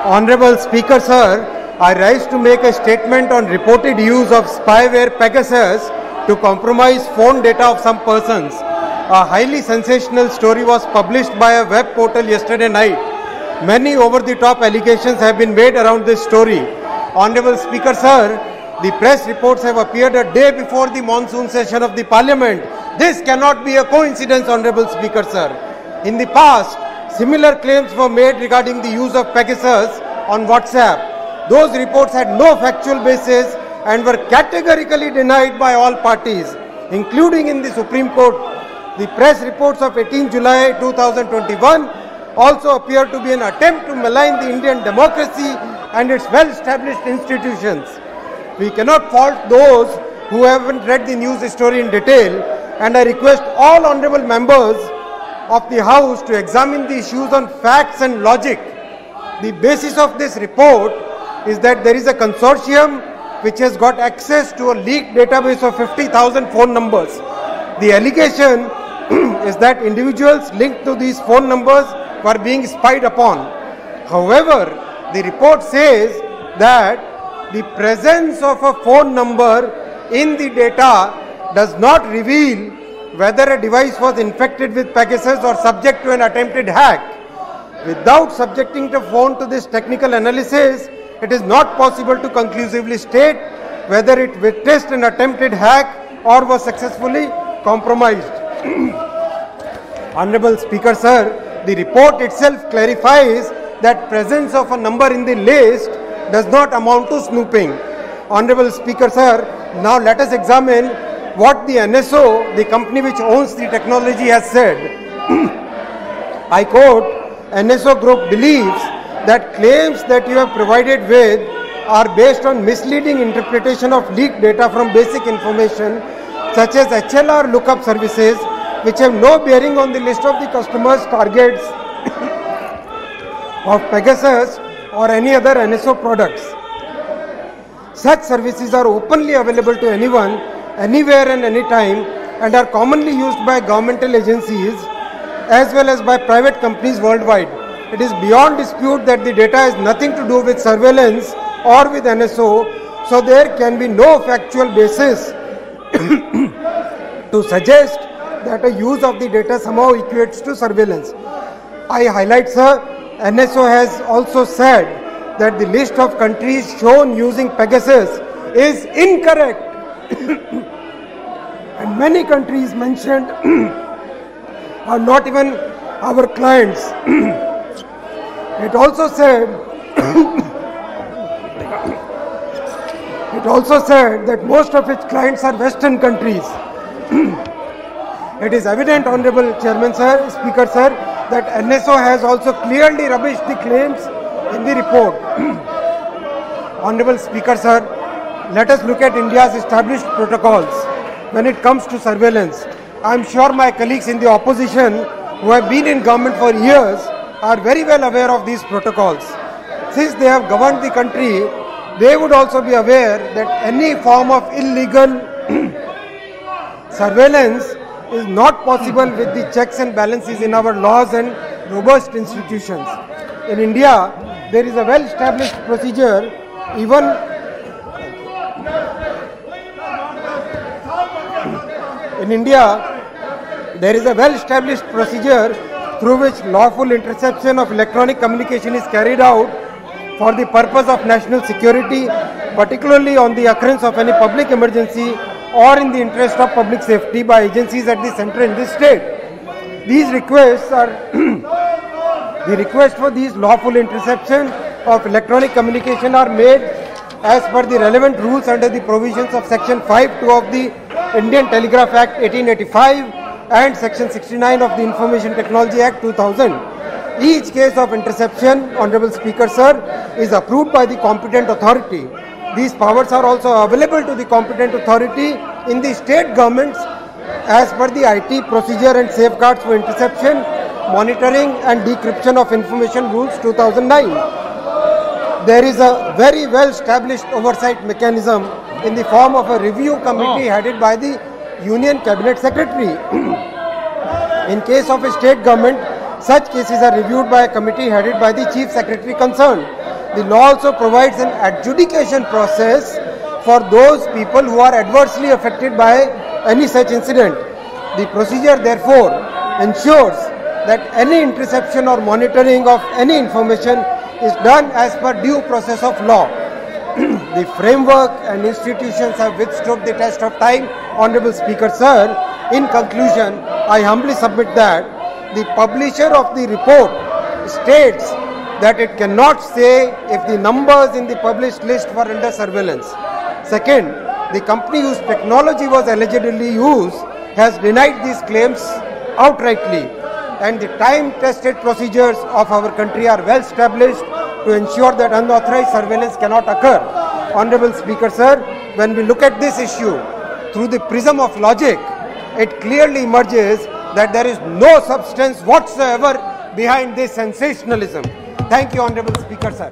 Honorable Speaker, sir, I rise to make a statement on reported use of spyware Pegasus to compromise phone data of some persons. A highly sensational story was published by a web portal yesterday night. Many over-the-top allegations have been made around this story. Honorable Speaker, sir, the press reports have appeared a day before the monsoon session of the Parliament. This cannot be a coincidence, Honorable Speaker, sir. In the past, similar claims were made regarding the use of Pegasus on WhatsApp. Those reports had no factual basis and were categorically denied by all parties, including in the Supreme Court. The press reports of 18 July 2021 also appear to be an attempt to malign the Indian democracy and its well-established institutions. We cannot fault those who haven't read the news story in detail, and I request all honorable members of the House to examine the issues on facts and logic. The basis of this report is that there is a consortium which has got access to a leaked database of 50,000 phone numbers. The allegation is that individuals linked to these phone numbers were being spied upon. However, the report says that the presence of a phone number in the data does not reveal whether a device was infected with Pegasus or subject to an attempted hack. Without subjecting the phone to this technical analysis, it is not possible to conclusively state whether it witnessed an attempted hack or was successfully compromised. Honorable Speaker, sir, the report itself clarifies that presence of a number in the list does not amount to snooping. Honorable Speaker, sir, now let us examine what the NSO, the company which owns the technology, has said. I quote, NSO Group believes that claims that you have provided with are based on misleading interpretation of leaked data from basic information such as HLR lookup services which have no bearing on the list of the customers' targets of Pegasus or any other NSO products. Such services are openly available to anyone, anywhere and anytime, and are commonly used by governmental agencies as well as by private companies worldwide. It is beyond dispute that the data has nothing to do with surveillance or with NSO, so there can be no factual basis to suggest that a use of the data somehow equates to surveillance. I highlight, sir, NSO has also said that the list of countries shown using Pegasus is incorrect. And many countries mentioned are not even our clients. It also said that most of its clients are Western countries. It is evident, Honorable Chairman, sir, Speaker, sir, that NSO has also clearly rubbished the claims in the report. Honorable Speaker, sir, let us look at India's established protocols when it comes to surveillance. I am sure my colleagues in the opposition who have been in government for years are very well aware of these protocols. Since they have governed the country, they would also be aware that any form of illegal surveillance is not possible with the checks and balances in our laws and robust institutions. In India, there is a well-established procedure through which lawful interception of electronic communication is carried out for the purpose of national security, particularly on the occurrence of any public emergency or in the interest of public safety by agencies at the center in the state. These requests are the request for these lawful interception of electronic communication are made as per the relevant rules under the provisions of Section 5(2) of the Indian Telegraph Act 1885 and Section 69 of the Information Technology Act 2000. Each case of interception, Honorable Speaker, sir, is approved by the competent authority. These powers are also available to the competent authority in the state governments as per the IT Procedure and Safeguards for Interception, Monitoring and Decryption of Information Rules 2009. There is a very well established oversight mechanism in the form of a review committee headed by the Union Cabinet Secretary. In case of a state government, such cases are reviewed by a committee headed by the Chief Secretary concerned. the law also provides an adjudication process for those people who are adversely affected by any such incident. The procedure therefore ensures that any interception or monitoring of any information is done as per due process of law. The framework and institutions have withstood the test of time. Honorable Speaker, sir, in conclusion, I humbly submit that the publisher of the report states that it cannot say if the numbers in the published list were under surveillance. Second, the company whose technology was allegedly used has denied these claims outrightly, and the time-tested procedures of our country are well established to ensure that unauthorized surveillance cannot occur. Honorable Speaker, sir, when we look at this issue through the prism of logic, it clearly emerges that there is no substance whatsoever behind this sensationalism. Thank you, Honorable Speaker, sir.